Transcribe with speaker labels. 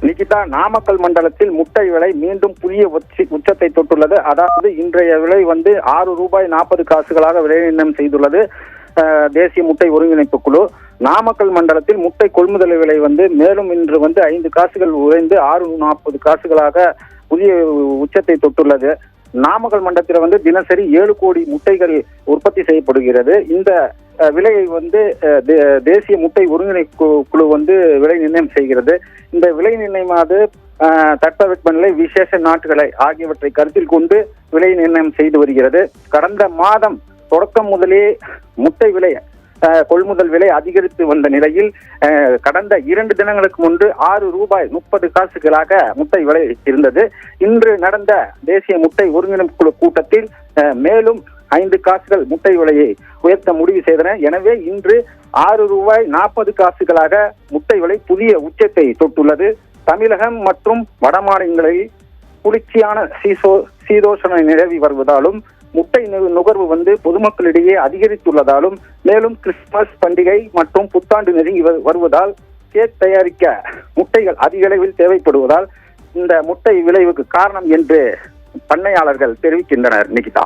Speaker 1: நிகிதா, நாமக்கல் மண்டலத்தில் முட்டை விலை மீண்டும் புதிய உச்சத்தை தொட்டுள்ளது. அதாவது இன்றைய விலை வந்து ₹6.40 விலை நிர்ணயம் செய்துள்ளது தேசிய முட்டை ஒருங்கிணைப்பு குழு. நாமக்கல் மண்டலத்தில் முட்டை கொள்முதல் விலை வந்து மேலும் இன்று வந்து 5 காசுகள் உயர்ந்து ₹6.40 புதிய உச்சத்தை தொட்டுள்ளது. நாமக்கல் மண்டலத்தில் வந்து தினசரி 7 கோடி முட்டைகள் உற்பத்தி செய்யப்படுகிறது. இந்த விலையை வந்து தேசிய முட்டை ஒருங்கிணைப்பு குழு வந்து விலை நிர்ணயம் செய்கிறது. இந்த விலை நிர்ணயமானது தட்பவெப்பநிலை, விசேஷ நாட்களை ஆகியவற்றை கருத்தில் கொண்டு விலை நிர்ணயம் செய்து வருகிறது. கடந்த மாதம் தொடக்கம் முதலே முட்டை விலை கொள்முதல் விலை அதிகரித்து வந்த நிலையில் கடந்த 2 தினங்களுக்கு முன்பு ₹6.30 முட்டை விலை இருந்தது. இன்று நடந்த தேசிய முட்டை ஒருங்கிணைப்பு குழு கூட்டத்தில் மேலும் 5 காசுகள் முட்டை விலையை உயர்த்த முடிவு செய்தனர். எனவே இன்று ₹6.40 முட்டை விலை புதிய உச்சத்தை தொட்டுள்ளது. தமிழகம் மற்றும் வட மாநிலங்களில் குளிர்ச்சியான சீதோஷண நிலவி வருவதாலும் முட்டை நுகர்வு வந்து பொதுமக்களிடையே அதிகரித்துள்ளதாலும் மேலும் கிறிஸ்துமஸ் பண்டிகை மற்றும் புத்தாண்டு நெருங்கி வருவதால் கேக் தயாரிக்க முட்டைகள் அதிக அளவில் தேவைப்படுவதால் இந்த முட்டை விளைவுக்கு காரணம் என்று பண்ணையாளர்கள் தெரிவிக்கின்றனர். நிகிதா.